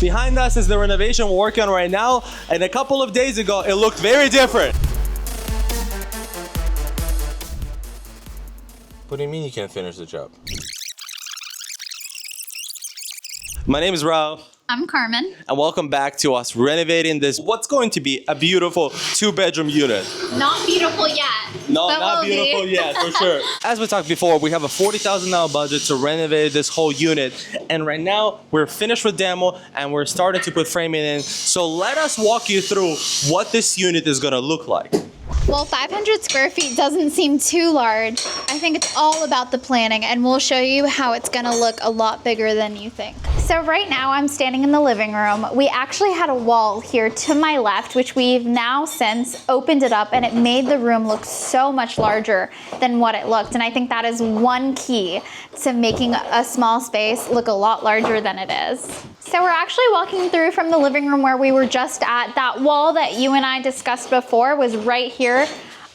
Behind us is the renovation we're working on right now, and a couple of days ago, it looked very different. What do you mean you can't finish the job? My name is Ralph. I'm Carmen. And welcome back to us renovating this, what's going to be a beautiful 2-bedroom unit. Not beautiful yet. No, not beautiful yet, for sure. As we talked before, we have a $40,000 budget to renovate this whole unit. And right now, we're finished with demo and we're starting to put framing in. So let us walk you through what this unit is gonna look like. Well, 500 square feet doesn't seem too large. I think it's all about the planning, and we'll show you how it's gonna look a lot bigger than you think. So right now I'm standing in the living room. We actually had a wall here to my left, which we've now since opened it up, and it made the room look so much larger than what it looked. And I think that is one key to making a small space look a lot larger than it is. So we're actually walking through from the living room where we were just at. That wall that you and I discussed before was right here.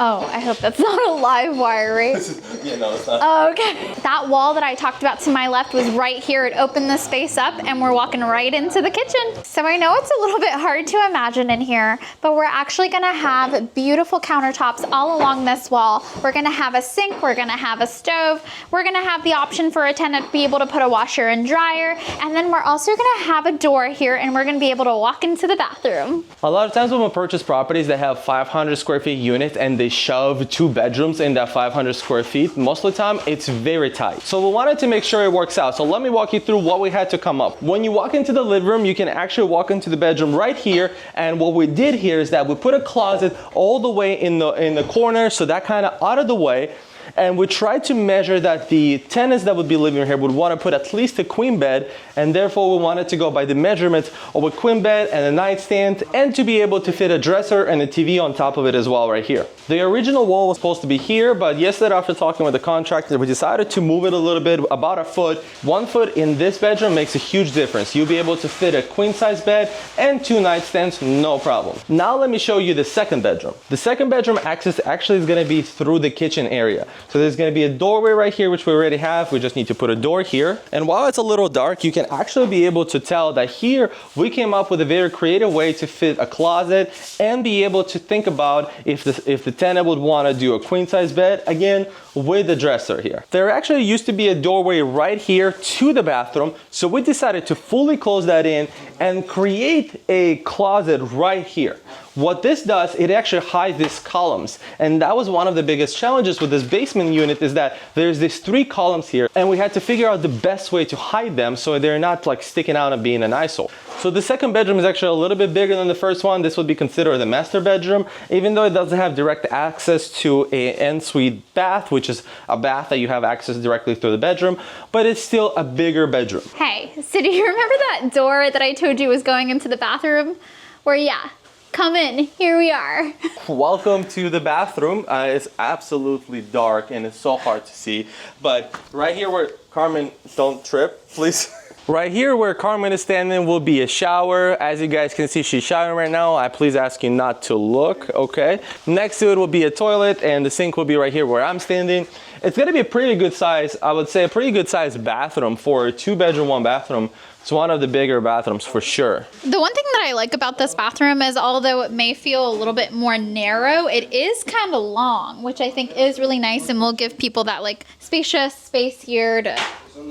Oh, I hope that's not a live wire, right? Yeah, no, it's not. Oh, okay. That wall that I talked about to my left was right here. It opened the space up and we're walking right into the kitchen. So I know it's a little bit hard to imagine in here, but we're actually gonna have beautiful countertops all along this wall. We're gonna have a sink, we're gonna have a stove, we're gonna have the option for a tenant to be able to put a washer and dryer, and then we're also gonna have a door here and we're gonna be able to walk into the bathroom. A lot of times when we purchase properties that have 500 square feet unit and they shove 2 bedrooms in that 500 square feet, most of the time it's very tight. So we wanted to make sure it works out. So let me walk you through what we had to come up. When you walk into the living room, you can actually walk into the bedroom right here. And what we did here is that we put a closet all the way in the corner, so that kind of out of the way. And we tried to measure that the tenants that would be living here would want to put at least a queen bed, and therefore we wanted to go by the measurements of a queen bed and a nightstand, and to be able to fit a dresser and a TV on top of it as well right here. The original wall was supposed to be here, but yesterday after talking with the contractor, we decided to move it a little bit, about a foot. 1 foot in this bedroom makes a huge difference. You'll be able to fit a queen size bed and 2 nightstands, no problem. Now let me show you the second bedroom. The second bedroom access actually is going to be through the kitchen area. So there's going to be a doorway right here, which we already have. We just need to put a door here. And while it's a little dark, you can actually be able to tell that here we came up with a very creative way to fit a closet and be able to think about if the tenant would want to do a queen size bed, again, with the dresser here. There actually used to be a doorway right here to the bathroom. So we decided to fully close that in and create a closet right here. What this does, it actually hides these columns. And that was one of the biggest challenges with this basement unit, is that there's these 3 columns here, and we had to figure out the best way to hide them so they're not like sticking out and being an eyesore. So the second bedroom is actually a little bit bigger than the first one. This would be considered the master bedroom, even though it doesn't have direct access to an ensuite bath, which is a bath that you have access directly through the bedroom, but it's still a bigger bedroom. Hey, so do you remember that door that I told you was going into the bathroom? Where, yeah, come in, here we are. Welcome to the bathroom. It's absolutely dark and it's so hard to see, but right here where Carmen, don't trip, please. Right here where Carmen is standing will be a shower. As you guys can see, she's showering right now. I please ask you not to look, okay? Next to it will be a toilet, and the sink will be right here where I'm standing. It's gonna be a pretty good size, I would say a pretty good size bathroom for a 2-bedroom, 1 bathroom. It's one of the bigger bathrooms for sure. The one thing that I like about this bathroom is, although it may feel a little bit more narrow, it is kind of long, which I think is really nice and will give people that like spacious space here to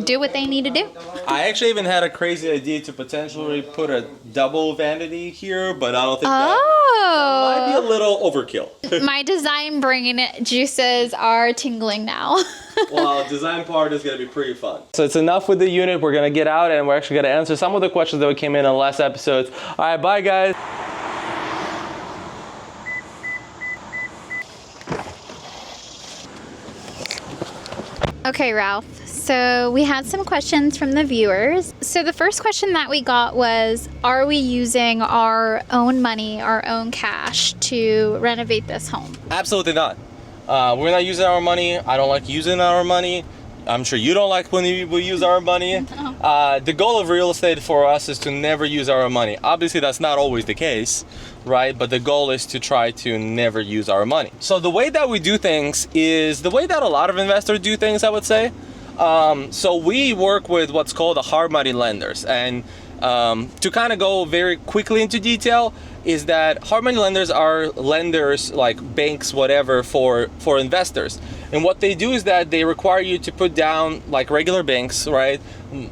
do what they need to do. I actually even had a crazy idea to potentially put a double vanity here, but I don't think that might be a little overkill. My design brain juices are tingling now. Well, design part is going to be pretty fun. So it's enough with the unit. We're going to get out and we're actually going to answer some of the questions that came in the last episodes. All right, bye guys. Okay, Ralph. So we had some questions from the viewers. So the first question that we got was, are we using our own money, our own cash to renovate this home? Absolutely not. We're not using our money. I don't like using our money. I'm sure you don't like when we use our money. No. The goal of real estate for us is to never use our money. Obviously, that's not always the case, right? But the goal is to try to never use our money. So the way that we do things is the way that a lot of investors do things, I would say. So we work with what's called the hard money lenders, and To kind of go very quickly into detail, is that hard money lenders are lenders like banks, whatever, for investors. And what they do is that they require you to put down, like regular banks, right?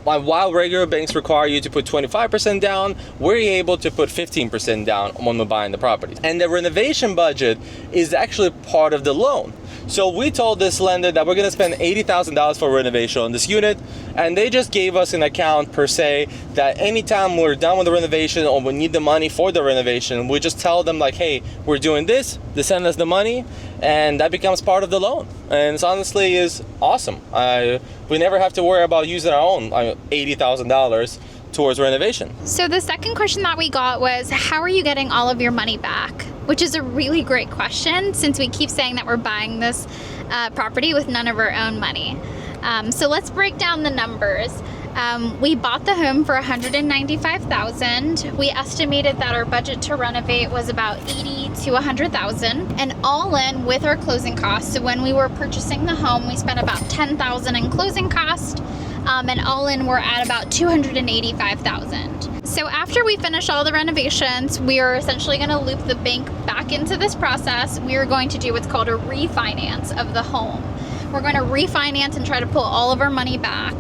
While regular banks require you to put 25% down, we're able to put 15% down when we're buying the property. And the renovation budget is actually part of the loan. So we told this lender that we're gonna spend $80,000 for renovation on this unit, and they just gave us an account per se that anytime we're done with the renovation or we need the money for the renovation, we just tell them like, hey, we're doing this, they send us the money, and that becomes part of the loan. And it honestly is awesome. We never have to worry about using our own $80,000 towards renovation. So the second question that we got was, how are you getting all of your money back? Which is a really great question, since we keep saying that we're buying this property with none of our own money. So let's break down the numbers. We bought the home for $195,000. We estimated that our budget to renovate was about $80,000 to $100,000, and all in with our closing costs. So when we were purchasing the home, we spent about $10,000 in closing cost, and all in we're at about $285,000. So after we finish all the renovations, we are essentially going to loop the bank back into this process. We are going to do what's called a refinance of the home. We're going to refinance and try to pull all of our money back.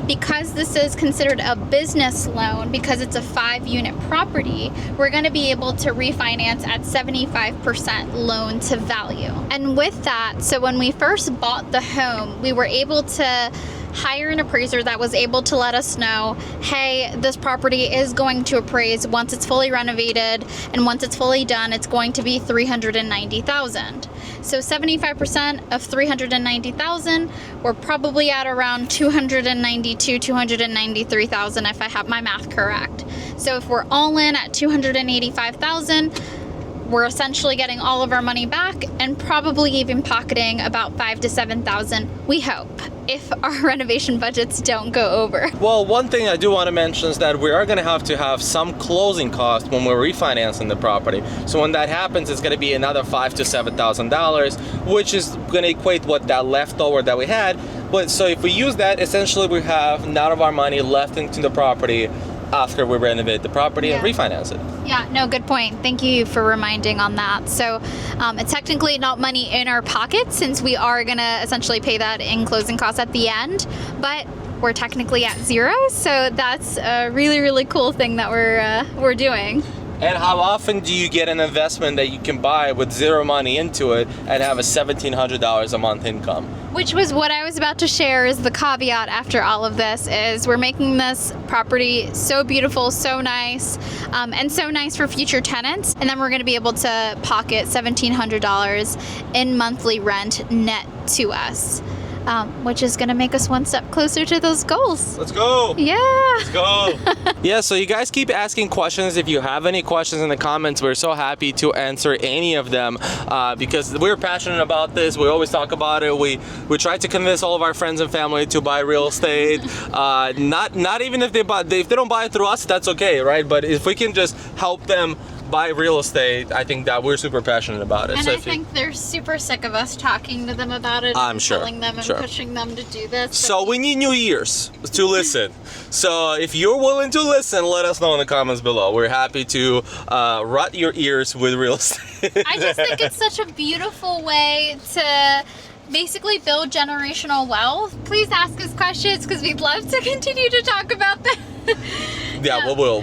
Because this is considered a business loan, because it's a 5-unit property, we're going to be able to refinance at 75% loan to value. And with that, so when we first bought the home, we were able to hire an appraiser that was able to let us know, hey, this property is going to appraise once it's fully renovated, and once it's fully done, it's going to be $390,000. So 75% of $390,000, we're probably at around $292,000, $293,000 if I have my math correct. So if we're all in at $285,000, we're essentially getting all of our money back and probably even pocketing about $5,000 to $7,000, we hope, if our renovation budgets don't go over. Well, one thing I do want to mention is that we are going to have some closing costs when we're refinancing the property. So when that happens, it's going to be another $5,000 to $7,000, which is going to equate what that leftover that we had. But so if we use that, essentially we have none of our money left into the property after we renovate the property and refinance it. Yeah, no, good point. Thank you for reminding on that. So it's technically not money in our pocket, since we are going to essentially pay that in closing costs at the end, but we're technically at zero. So that's a really, really cool thing that we're doing. And how often do you get an investment that you can buy with zero money into it and have a $1,700 a month income? Which was what I was about to share, is the caveat after all of this, is we're making this property so beautiful, so nice, and so nice for future tenants. And then we're going to be able to pocket $1,700 in monthly rent net to us. Which is going to make us one step closer to those goals. Let's go. Yeah. Let's go. Yeah, so you guys keep asking questions. If you have any questions in the comments, we're so happy to answer any of them because we're passionate about this. We always talk about it. We try to convince all of our friends and family to buy real estate. Not even if they don't buy it through us, that's okay, right? But if we can just help them buy real estate, I think that we're super passionate about it. And so I think they're super sick of us talking to them about it, I'm sure, telling them and pushing them to do this. So we need new ears to listen. So if you're willing to listen, let us know in the comments below. We're happy to rot your ears with real estate. I just think it's such a beautiful way to basically build generational wealth. Please ask us questions, because we'd love to continue to talk about that. Yeah, we will.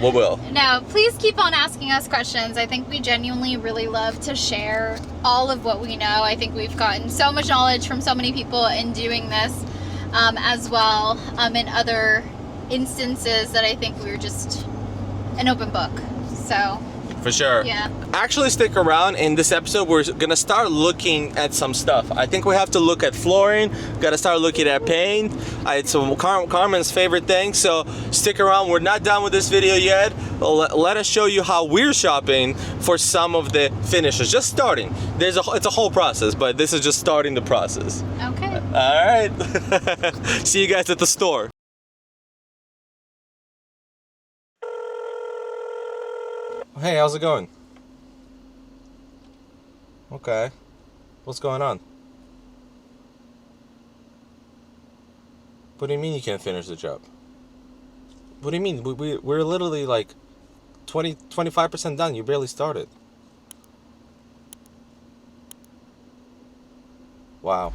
No, please keep on asking us questions. I think we genuinely really love to share all of what we know. I think we've gotten so much knowledge from so many people in doing this as well, in other instances that I think we're just an open book. So for sure. Yeah. Actually, stick around. In this episode, we're gonna start looking at some stuff. I think we have to look at flooring. Gotta start looking at paint. It's Carmen's favorite thing. So stick around. We're not done with this video yet. Let us show you how we're shopping for some of the finishes. Just starting. It's a whole process, but this is just starting the process. Okay. All right. See you guys at the store. Hey, how's it going? Okay. What's going on? What do you mean you can't finish the job? What do you mean? We're literally like 25% done. You barely started. Wow.